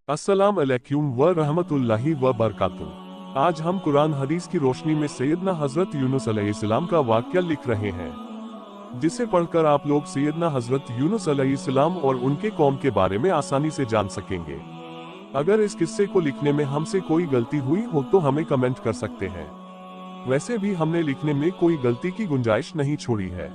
अस्सलाम अलैकुम व रहमतुल्लाहि व बरकातुहू। आज हम कुरान हदीस की रोशनी में सैयदना हजरत यूनुस अलैहिस्सलाम का वाक़या लिख रहे हैं, जिसे पढ़कर आप लोग सैयदना हजरत यूनुस अलैहिस्सलाम और उनके कौम के बारे में आसानी से जान सकेंगे। अगर इस किस्से को लिखने में हमसे कोई गलती हुई हो तो हमें कमेंट कर सकते हैं। वैसे भी हमने लिखने में कोई गलती की गुंजाइश नहीं छोड़ी है।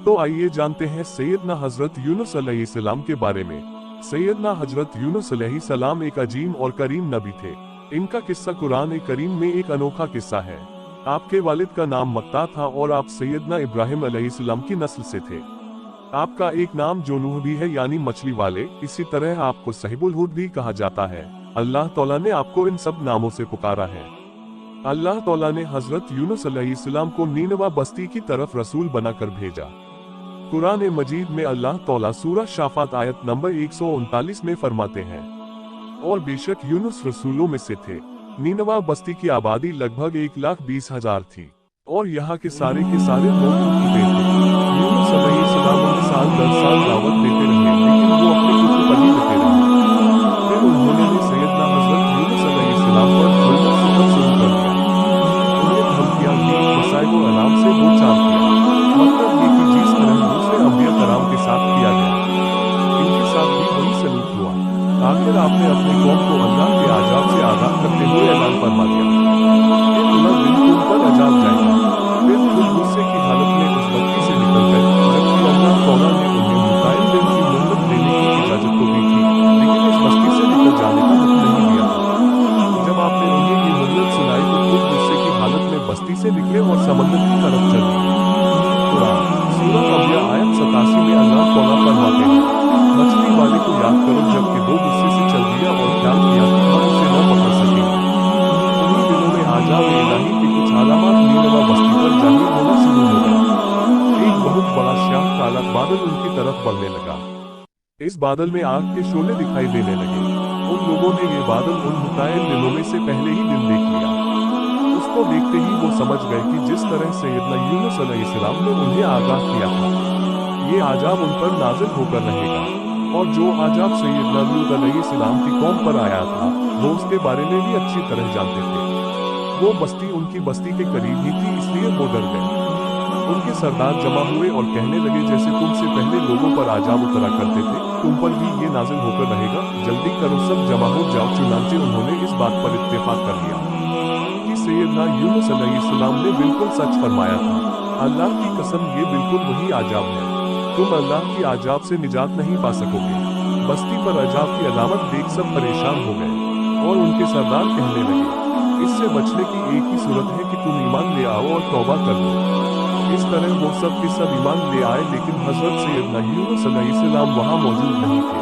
तो आइए जानते हैं सैयदना हजरत यूनुस अलैहिस्सलाम के बारे में। सैयदना हजरत यूनुस अलैहिस्सलाम एक अजीम और करीम नबी थे। इनका किस्सा कुरान करीम में एक अनोखा किस्सा है। आपके वालिद का नाम मक्ता था और आप सैयदना इब्राहिम अलैहिस्सलाम की नस्ल से थे। आपका एक नाम जो नूह भी है यानी मछली वाले, इसी तरह आपको साहिबुल हुद भी कहा जाता है। अल्लाह तौला ने आपको इन सब नामों से पुकारा है। अल्लाह तौला ने हजरत यूनुस अलैहिस्सलाम को नीनवा बस्ती की तरफ रसूल बनाकर भेजा। कुरान मजीद में अल्लाह तौला सूरह शाफात आयत नंबर 139 में फरमाते हैं, और बेशक यूनुस रसूलों में से थे। नीनवा बस्ती की आबादी लगभग 1,20,000 थी और यहाँ के सारे लोग उनकी थे। यूनुस अलैहिस्सलाम उन्हें साल दर साल दावत देते रहे, लेकिन वो अपने कुफर पर ही डटे रहे। फिर उन्होंने सैयदना हजरत यूनुस अलैहिस्सलाम पर जुल्म सितम शुरू कर दिया। उन्हें धमकियां दी, मसाइब और अनाम से दो चार किया। मतलब ये कि जिस तरह दूसरे अंबिया कराम के साथ किया गया, इनके साथ भी वही सलूक हुआ। आखिर आपने अपने कौम को अल्लाह के आजाब से आगाह करते हुए ऐलान फरमा दिया कि अल्लाह दिन तुम पर अजाब जाएगा। फिर खुद गुस्से की हालत में उस बस्ती से निकल गए, जबकि अल्लाह तौला ने उन्हें मुतायन दिन की मोहलत देने की इजाजत तो दी थी, लेकिन इस बस्ती से निकल जाने का हुक्म नहीं दिया था। जब आपने उन्हें ये मोहलत सुनाई तो खुद गुस्से की हालत में बस्ती से निकले और समंदर की तरफ चल दिए। सूरह अंबिया आयत 87 में अल्लाह तौला फरमाते हैं, मछली वाले को याद करो जबकि वो गुस्से से चल दिया और ख्याल किया कि हम उसे न पकड़ सकेंगे। उन्हीं दिनों में आजाब इलाही के कुछ अलामात नीनवा बस्ती पर जाहिर होना शुरू हो गए। एक बहुत बड़ा श्याम काला बादल उनकी तरफ बढ़ने लगा। इस बादल में आग के शोले दिखाई देने लगे। उन लोगों ने ये बादल उन मुतायन दिनों में से पहले ही दिन देख लिया। उसको देखते ही वो समझ गए कि जिस तरह सैयदना यूनुस अलैहिस्सलाम ने उन्हें आगाह किया था, ये आजाब उन पर नाज़िल होकर रहेगा। और जो आजाब सैयदना लूत अलैहिस्सलाम की कौम पर आया था, वो उसके बारे में भी अच्छी तरह जानते थे। वो बस्ती उनकी बस्ती के करीब ही थी, इसलिए वो डर गए। उनके सरदार जमा हुए और कहने लगे, जैसे तुमसे पहले लोगों पर आजाब उतरा करते थे, तुम पर भी ये नाज़िल होकर रहेगा। जल्दी करो, सब जमा हो जाओ। चुनांचे उन्होंने इस बात पर इत्तेफाक कर लिया कि सैयदना यूनुस अलैहिस्सलाम ने बिल्कुल सच फरमाया था। अल्लाह की कसम, ये बिल्कुल वही आजाब है। तुम अल्लाह की आजाब से निजात नहीं पा सकोगे। बस्ती पर अजाब की अलामत देख सब परेशान हो गए और उनके सरदार कहने लगे, इससे बचने की एक ही सूरत है कि तुम ईमान ले आओ और तौबा कर लो। इस तरह वो सब के सब ईमान ले आए, लेकिन हजरत सैयदना यूनुस अलैहिस्सलाम वहाँ मौजूद नहीं थे।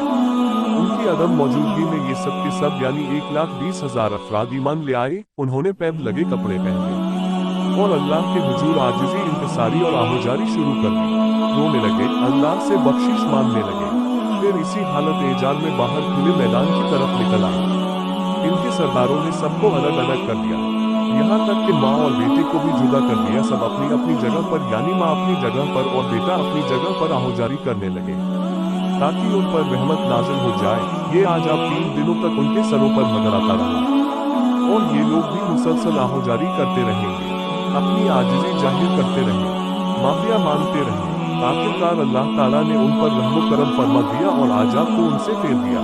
उनकी अदम मौजूदगी में ये सब के सब यानी 1,20,000 अफराद ईमान ले आए। उन्होंने पैब लगे कपड़े पहने और अल्लाह के हुजूर आजिज़ी, इंकिसारी और आहुजारी शुरू कर दी। रोने लगे, अल्लाह से बख्शिश मांगने लगे। फिर इसी हालत एजान में बाहर खुले मैदान की तरफ निकल आए। इनके सरदारों ने सबको अलग अलग कर दिया, यहाँ तक कि माँ और बेटे को भी जुदा कर दिया। सब अपनी अपनी जगह पर यानी माँ अपनी जगह पर और बेटा अपनी जगह पर आहुजारी करने लगे, ताकि उन पर रहमत नाज़िल हो जाए। ये आजाब 3 दिनों तक उनके सरों पर मंडराता रहा और ये लोग भी मुसलसल आहुजारी करते रहेंगे, अपनी आजिज़ी जाहिर करते रहे, माफिया मांगते रहे। आखिरकार अल्लाह ताला ने उन पर रहम करम फरमा दिया और आजाब को उनसे फेर दिया।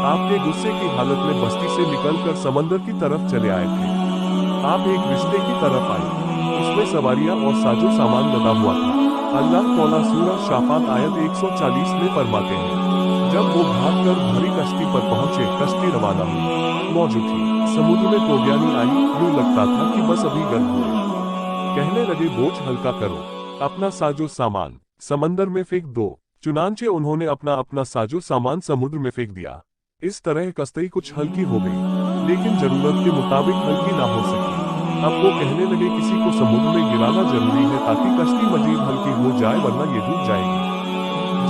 आपके गुस्से की हालत में बस्ती से निकलकर समंदर की तरफ चले आए थे। आप एक रिश्ते की तरफ आए, उसमें सवारियां और साजो सामान लदा हुआ था। अल्लाह तौला सूरह शाफात आयत 140 में फरमाते हैं, जब वो भागकर भारी कश्ती पर पहुंचे, कश्ती रवाना हुई। मौजूद थी, समुद्र में तोगयानी आई, यूं लगता था कि बस अभी गर्म हुए। कहने लगे, बोझ हल्का करो, अपना साजो सामान समंदर में फेंक दो। चुनांचे उन्होंने अपना अपना साजो सामान समुद्र में फेंक दिया। इस तरह कश्ती कुछ हल्की हो गई, लेकिन जरूरत के मुताबिक हल्की ना हो सकी। अब वो कहने लगे, किसी को समुद्र में गिराना जरूरी है ताकि कश्ती मजीद हल्की हो जाए, वरना ये डूब जाएगी।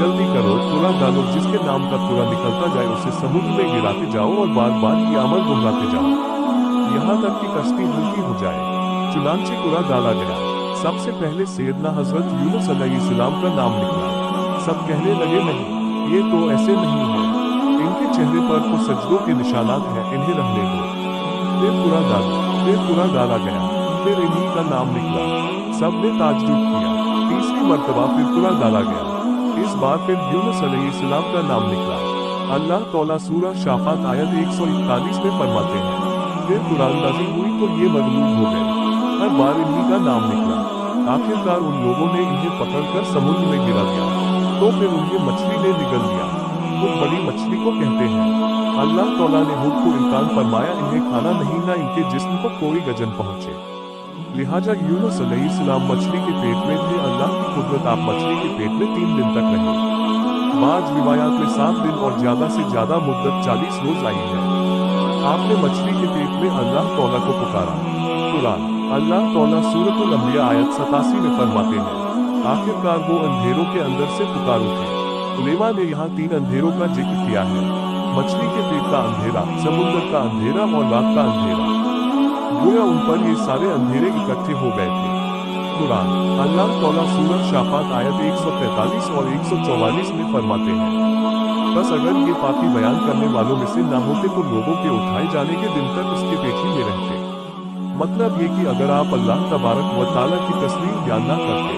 जल्दी करो, तुरा डालो, जिसके नाम का तुरा निकलता जाए उसे समुद्र में गिराते जाओ और बार बार ये अमल दोहराते जाओ, यहाँ तक कि कश्ती हल्की हो जाए। चुनांचे तुरा डाला गया। सबसे पहले सैयदना हजरत यूनुस अलैहिस्सलाम का नाम निकला। सब कहने लगे, नहीं, ये तो ऐसे नहीं है। इनके चेहरे पर तो सजदों के निशानात हैं, इन्हें रहने दो। फिर कुरा डाला गया, फिर इन्हीं का नाम निकला। सबने ताज्जुब किया। तीसरी मर्तबा फिर कुरा डाला गया, इस बार फिर यूनुस अलैहिस्सलाम का नाम निकला। अल्लाह तौला सूरह शाफात आयत 141 में फरमाते हैं, फिर कुरानदाजी हुई तो ये मगलूब हो गए, हर बार इन्हीं का नाम निकला। आखिरकार उन लोगों ने इन्हें पकड़कर समुद्र में गिरा दिया, तो फिर उन्हें मछली ने निगल लिया। तो बड़ी मछली को कहते हैं। अल्लाह तौला ने हुद को इम्कान फरमाया, इन्हें खाना नहीं ना इनके जिस्म को कोई गजन पहुँचे। लिहाजा यूनुस अलैहिस्सलाम मछली के पेट में थे। अल्लाह की कुदरत, आप मछली के पेट में 3 दिन तक रहे। बाज़ रिवायात में 7 दिन और ज्यादा से ज्यादा मुद्दत 40 रोज आई है। आपने मछली के पेट में अल्लाह तौला को पुकारा। कुरान अल्लाह तौला सूरतुल अंबिया आयत 87 में फरमाते हैं, आखिरकार वो अंधेरों के अंदर से पुकार उठे। उलेमा ने यहाँ 3 अंधेरों का जिक्र किया है, मछली के पेट का अंधेरा, समुद्र का अंधेरा और रात का अंधेरा। गोया उन पर ये सारे अंधेरे इकट्ठे हो गए थे। कुरान अल्लाह तौला सूरह शाफात आयत 143 और 144 में फरमाते हैं, बस अगर ये पाकी बयान करने वालों में से ना होते तो लोगों के उठाए जाने के दिन तक उसके पेट ही में रहते। मतलब ये कि अगर आप अल्लाह तबारक व तआला की तस्वीर बयान ना करते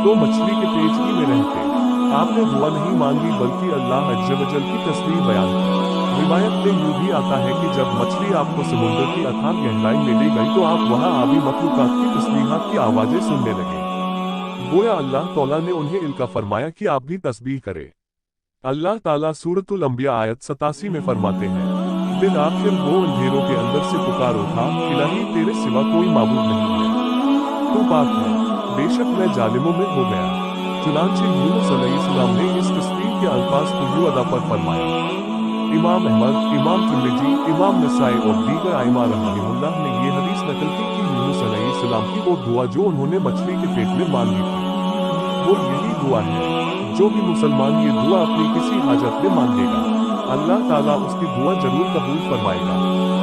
तो मछली के पेट ही में रहते। आपने दुआ नहीं मांगी बल्कि अल्लाह अज़्ज़ व जल की तस्वीर बयान की। रिवायत में यूं भी आता है कि जब मछली आपको समुद्र की अथाह गहराई में ले गई तो आप वहां आबी मखलूकात की तस्बीहात की आवाजें सुनने लगे। गोया अल्लाह तौला ने उन्हें इल्का फरमाया कि आप भी तस्बीह करें। अल्लाह ताला सूरतुल अंबिया आयत 87 में फरमाते हैं, फिर आखिर वो अंधेरों के अंदर से पुकार उठा, इलाही तेरे सिवा कोई माबूद नहीं है, तू पाक है, बेशक मैं जालिमों में हो गया। चुनांचे यूनुस अलैहिस्सलाम ने इस तस्बीह के अल्फाज को यूं अदा पर फरमाया। इमाम अहमद, इमाम तिर्मिज़ी, इमाम नसाई और दीगर आइमा रहमहुल्लाह ने ये हदीस नकल की कि यूनुस अलैहिस्सलाम की वो दुआ जो उन्होंने मछली के पेट में मांगी थी, वो यही दुआ है। जो भी मुसलमान ये दुआ अपनी किसी हाजत में मांगेगा, अल्लाह ताला उसकी दुआ जरूर कबूल फरमाएगा।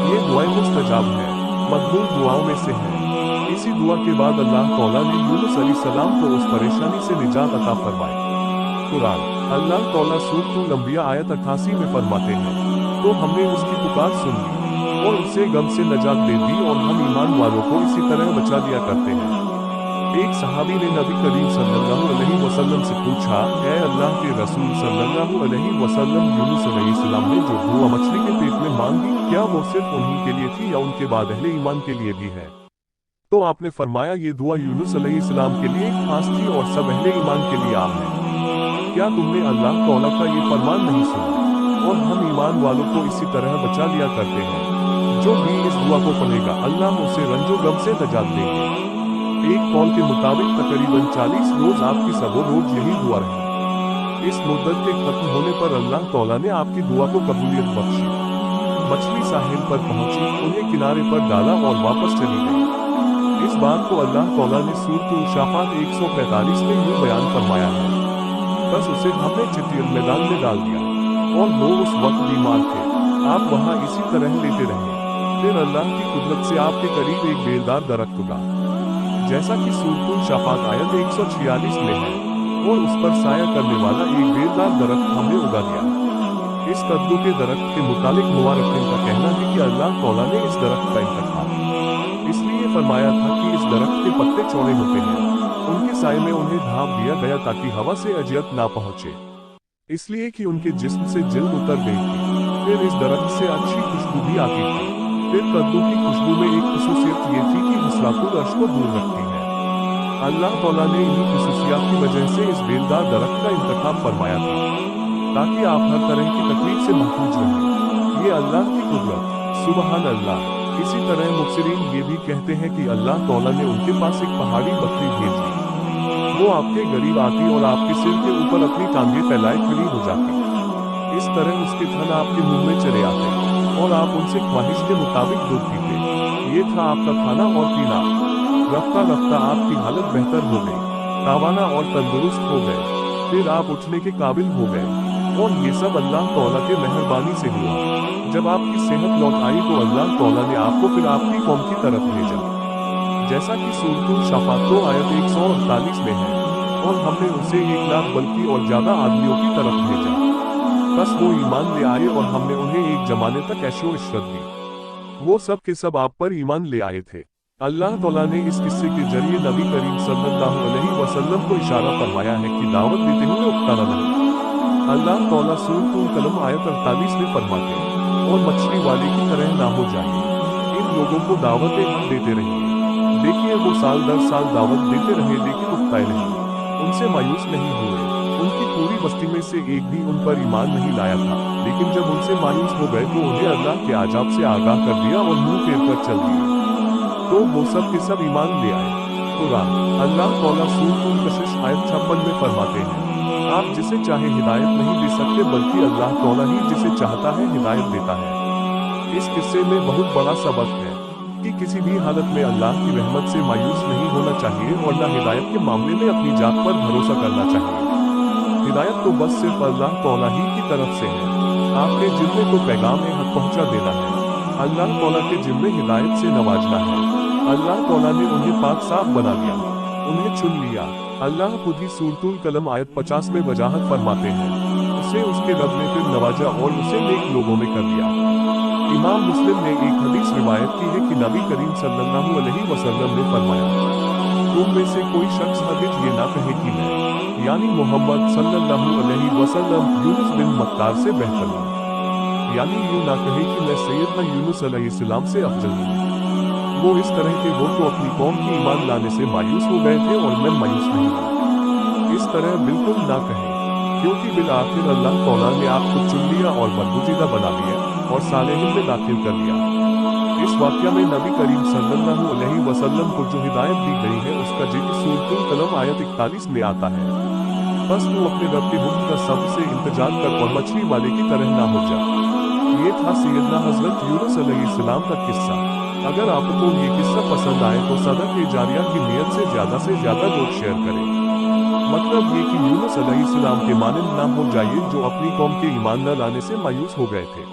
ये दुआएं मुस्तजाब है, मकबूल दुआओं में से है। इसी दुआ के बाद अल्लाह तौला ने यूनुस अलैहिस्सलाम को उस परेशानी से निजात अता फरमाई। कुरान अल्लाह तौला सूरतुल अंबिया आयत 88 में फरमाते हैं, तो हमने उसकी पुकार सुन ली और उसे गम से नजात दे दी और हम ईमान वालों को इसी तरह बचा दिया करते हैं। एक सहाबी ने नबी करीम सल्लल्लाहु अलैहि वसल्लम से पूछा, ऐ अल्लाह के रसूल सल्लल्लाहु अलैहि वसल्लम, यूनुस अलैहिस्सलाम ने जो दुआ मछली के पेट में मांगी, क्या वो सिर्फ उन्हीं के लिए थी या उनके बाद अहले ईमान के लिए भी है? तो आपने फरमाया, ये दुआ यूनुस अलैहिस्सलाम के लिए खास थी और सब अहले ईमान के लिए आम है। क्या तुमने अल्लाह तौला का ये फरमान नहीं सुना? और हम ईमान वालों को इसी तरह बचा लिया करते हैं। जो भी इस दुआ को पढ़ेगा अल्लाह उसे रंजो गम से नजात देंगे। एक कौल के मुताबिक तकरीबन 40 रोज आपकी सबो रोज यही दुआ रही। इस मुद्दत के खत्म होने पर अल्लाह तौला ने आपकी दुआ को कबूलियत बख्शी। मछली साहिल पर पहुंची, उन्हें किनारे पर डाला और वापस चली गई। इस बात को अल्लाह तौला ने सूरतुल शाफात 145 में यूं बयान फरमाया है, बस उसे हमने चिटियल मैदान में डाल दिया और वो उस वक्त बीमार थे। आप वहाँ इसी तरह लेते रहे। फिर अल्लाह की कुदरत से आपके करीब एक बेलदार दरख्त उगा, जैसा कि सूरतुल शाफात आयत 146 में है, और उस पर साया करने वाला एक बेलदार दरख्त हमने उगा दिया। इस कद्दू के दरख्त के मुतालिक मुबारकिन का कहना है कि अल्लाह तौला ने इस दरख्त का इंतखाब इसलिए फरमाया था कि इस दरख्त के पत्ते चौड़े होते हैं, उनके साए में उन्हें ढांप दिया गया ताकि हवा से अजियत ना पहुंचे, इसलिए कि उनके जिस्म से जिल्द उतर गई थी। फिर इस दरख्त से अच्छी खुशबू भी आती थी। फिर कद्दू की खुशबू में एक खुसूसियत ये थी कि हसरातुल अर्श को दूर रखती है। अल्लाह तौला ने इन्हीं खुसूसियात की वजह से इस बेलदार दरख्त का इंतखाब फरमाया था, ताकि आप हर तरह की तकलीफ से महफूज रहें। ये अल्लाह की कुदरत, सुबहान अल्लाह। इसी तरह मुफस्सिरीन ये भी कहते हैं कि अल्लाह तौला ने उनके पास एक पहाड़ी बकरी भेज दी। वो आपके करीब आती और आपके सिर के ऊपर अपनी टांगें फैलाए खड़ी हो जाती। इस तरह उसके थन आपके मुंह में चले आते और आप उनसे ख्वाहिश के मुताबिक दूध पीते। ये था आपका खाना और पीना। रफ्ता रफ्ता आपकी हालत बेहतर हो गई, तावाना और तंदुरुस्त हो गए। फिर आप उठने के काबिल हो गए, और ये सब अल्लाह तौला के मेहरबानी से हुआ। जब आपकी सेहत लौट आई तो अल्लाह तौला ने आपको फिर आपकी कौम की तरफ भेजा, जैसा कि सूरतुल शाफात 2 आयत 148 में है, और हमने उसे 1 लाख बल्कि और ज्यादा आदमियों की तरफ भेजा। बस वो ईमान ले आए और हमने उन्हें एक जमाने तक ऐशो इशरत दी। वो सब के सब आप पर ईमान ले आए थे। अल्लाह तौला ने इस किस्से के जरिए नबी करीम सल्लल्लाहु अलैहि वसल्लम को इशारा फरमाया है कि दावत देते हुए उकताना नहीं। अल्लाह तौला सूरतुल कलम आयत 48 में फरमाते हैं, और मछली वाले की तरह ना हो जाइए, इन लोगों को दावतें हम देते रहिए। देखिए वो साल दर साल दावत देते रहे लेकिन उकताए नहीं, उनसे मायूस नहीं हुए। उनकी पूरी बस्ती में से एक भी उन पर ईमान नहीं लाया था, लेकिन जब उनसे मायूस हो गए तो उन्हें अल्लाह के आजाब से आगाह कर दिया और मुंह फेर कर चल दिए। तो वो सब के सब ईमान ले आए। कुरान अल्लाह तौला सूरतुल कशिश आयत 56 में फरमाते हैं, आप जिसे चाहे हिदायत नहीं दे सकते बल्कि अल्लाह तौला ही जिसे चाहता है हिदायत देता है। इस किस्से में बहुत बड़ा सबक है कि किसी भी हालत में अल्लाह की रहमत से मायूस नहीं होना चाहिए और न हिदायत के मामले में अपनी जात पर भरोसा करना चाहिए। हिदायत तो बस सिर्फ अल्लाह तौला ही की तरफ से है। आपके जिम्मे को पैगाम हक पहुंचा देना है। अल्लाह तौला के जिम्मे हिदायत से नवाजना है। अल्लाह तौला ने उन्हें पाक साफ बना लिया, उन्हें चुन लिया। अल्लाह खुद ही सूरतुल कलम आयत 50 में वजाहत फरमाते हैं, उसे उसके रब ने फिर नवाजा और उसे नेक लोगों में कर दिया। इमाम मुस्लिम ने एक हदीस रिवायत की है कि नबी करीम सल्लल्लाहु अलैहि वसल्लम ने फरमाया, तुम में से कोई शख्स हरगिज़ ये ना कहे कि मैं यानी मोहम्मद सल्लल्लाहु अलैहि वसल्लम यूनुस बिन मत्तार से बेहतर हूँ, यानी यूं ना कहे कि मैं सैयदना यूनुस अलैहिस्सलाम से अफजल हूँ। वो इस तरह के वो तो अपनी कौम की ईमान लाने से मायूस हो गए थे और मैं मायूस नहीं हूँ। इस तरह बिल्कुल ना कहें, क्योंकि बिल आखिर अल्लाह तौला ने आपको चुन लिया और बरगुज़ीदा बना लिया और सालेहीन में दाखिल कर लिया। इस वाक़या में नबी करीम सल्लल्लाहु अलैहि वसल्लम को जो हिदायत दी गई है उसका जिक्र सूरतुल कलम आयत 41 में आता है, बस तू अपने रब के हुक्म का सब्र से इंतजार कर और मछली वाले की तरह ना हो जा। ये था सैयदना हजरत यूनुस अलैहिस्सलाम का किस्सा। अगर आपको ये किस्सा पसंद आए तो सदक़े जारिया की नियत से ज्यादा लोग शेयर करें। मतलब ये कि यूनुस अलैहिस्सलाम के मानंद ना हो जाइए जो अपनी कौम के ईमान न लाने से मायूस हो गए थे।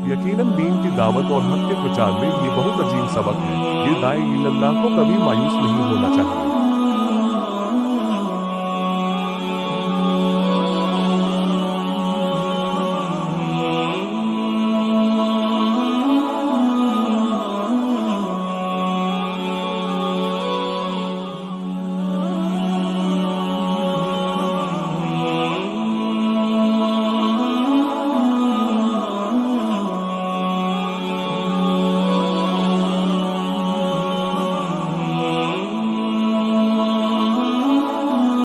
यकीनन दीन की दावत और हक के प्रचार में ये बहुत अजीब सबक है। ये दाई इल्लल्लाह को कभी मायूस नहीं होना चाहिए।